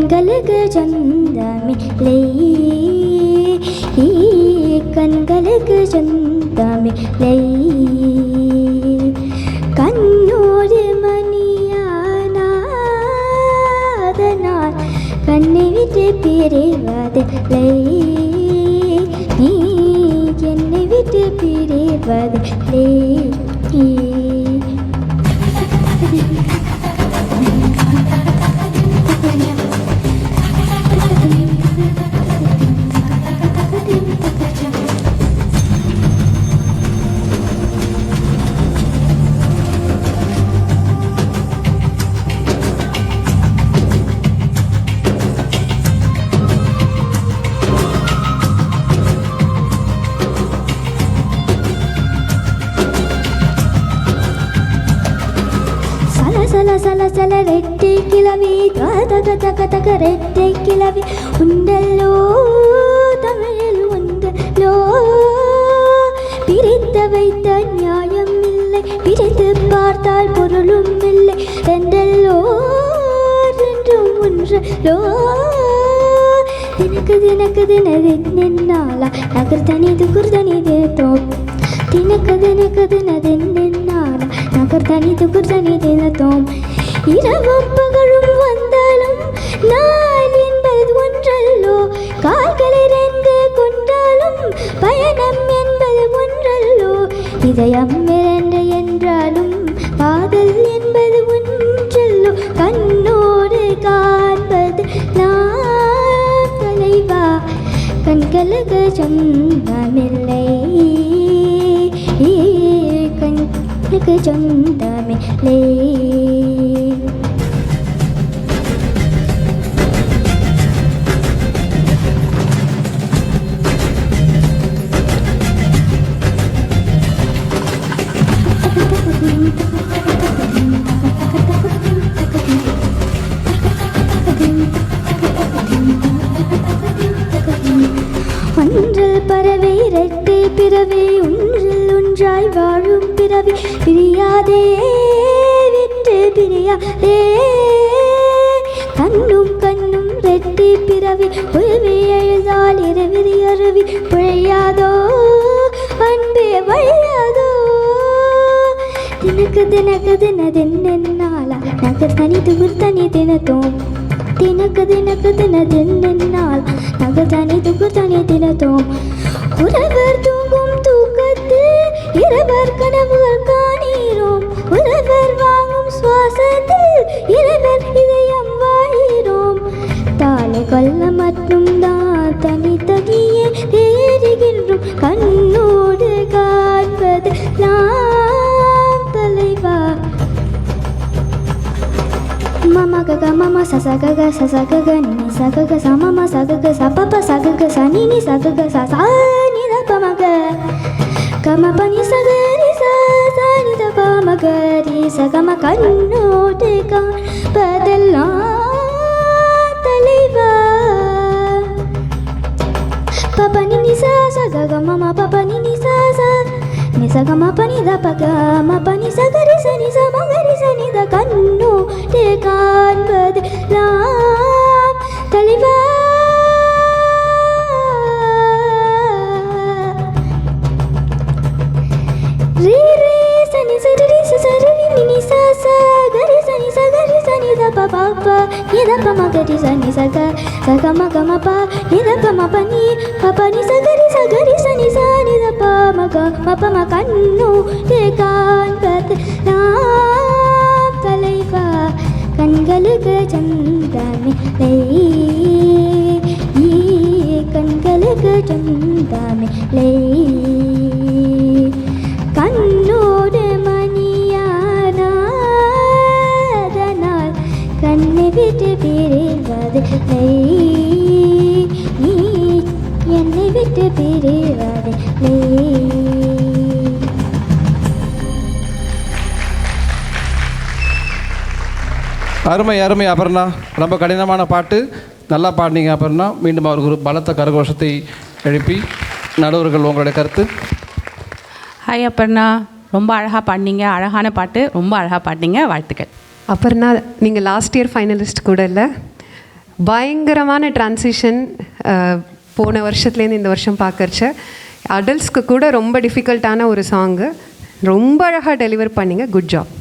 கண்களுக்கு சொந்தமில்லை, கண்களுக்கு சொந்தமில்லை. கண்ணோடு மணியானால் கண்ணை விட்டு பிரிவதில்லை, நீ என்னை விட்டு பிரிவதில்லை. சல சல ரெட்டை கிளவி, தக தக தக ரெட்டை கிளவி உண்டல்லோ, தமிழில் உண்டல்லோ. பிரித்து வைத்த நியாயம் இல்லை, பிரித்து பார்த்தால் பொருளும் இல்லை. ரெண்டல்லோ ரெண்டும் ஒன்றல்லோ. தினக்கு தினக்கு தினதின்னாலா நகர் தனிது குர்தனிது தோம். தினக்கு தினக்கு தினதின்னாலா நகர் தனிது குர்தனிது தோம். இரவும் பகலும் வந்தாலும் நாள் என்பது ஒன்றல்லோ, கால்களை ரெண்டு கொண்டாலும் பயணம் என்பது ஒன்றல்லோ. இதயம் இரண்டு என்றாலும் காதல் என்பது ஒன்றல்லோ. கண்ணோடு காண்பது நான் தலைவா, கண்களுக்கு சொந்தமில்லை, கண்களுக்கு சொந்தமில்லை. ஒன்றில் பறவை இரட்டை பிறவி, ஒன்றில் ஒன்றாய் வாழும் பிறவி. பிரியாதே விட்டு பிரியாதே, கண்ணும் கண்ணும் இரட்டை பிறவி. உயவி எழுதால் இரவிரி அருவி பிழையாதோ, அன்பே வழியாதோ. தினக்கு தினக்கு தினதென்னாலா நகர் தனிது குர்தனி தினத்தோம். தினக்கு தினக்கு தினதென்னால் நகர் தனிது குர்தனி தினத்தோம். உறவர் தூங்கும் தூக்கத்தில் இரவர் கனவுகள் காணீரோம். உறவர் வாங்கும் சுவாசத்தில் இரவர் இதயம் வாழீரோம். தாலை கொல்ல மட்டும் தான் தனித்தனியே தேடுகின்றோம். கண்ணோடு காண்பது நாம் தலைவா. மம கக மம சச கக சச கக நி ச கக ச மம ச கக ச பப ச கக ச நி நி ச கக ச ச நி த ப ம க கம ப நி ச க ரி ச ச நி த ப ம க ரி ச க ம கண்ணோடு காண்பதெல்லாம் தலைவா. பப நி நி ச ச கக மம பப நி நி ச ச நி ச க ம ப நி த ப க ம ப நி ச க ரி ச நி ச ம க ரி ச நி த கண்ணோடு காண்பது நாம் தலைவா. ரீ ரீ ச நி ச ரி ச ச ரி நி நி ச ச க ரி ச நி ச க ரி ச நி த ப ப ப நி த ப ம க ரி ச நி ச க ச க ம க ம ப நி த ப ம ப நி ப ப நி ச க ரி ச நி ச நி த ப ம க ம ப ம கண்ணோடு காண்பது நாம் தலைவா. கண்களுக்கு சொந்தமில்லை, கண்களுக்கு சொந்தமில்லை. கண்ணோடு மணியானால் கண்ணை விட்டு பிரிவதில்லை, நீ என்னை விட்டு பிரிவதில்லை. அருமை அருமை அபர்ணா, ரொம்ப கடினமான பாட்டு, நல்லா பாடினீங்க அபர்ணா. மீண்டும் அவருக்கு ஒரு பலத்த கரகோஷத்தை எழுப்பி நடுவர்கள் உங்களுடைய கருத்து. ஹாய் அபர்ணா, ரொம்ப அழகாக பாடினீங்க, அழகான பாட்டு, ரொம்ப அழகாக பாடினீங்க, வாழ்த்துக்கள். அபர்ணா, நீங்கள் லாஸ்ட் இயர் ஃபைனலிஸ்ட் கூட இல்லை, பயங்கரமான ட்ரான்சிஷன் போன வருஷத்துலேருந்து இந்த வருஷம் பார்க்கறச்ச. அடல்ட்ஸ்க்கு கூட ரொம்ப டிஃபிகல்ட்டான ஒரு சாங்கு. ரொம்ப அழகாக டெலிவர் பண்ணிங்க. Good job.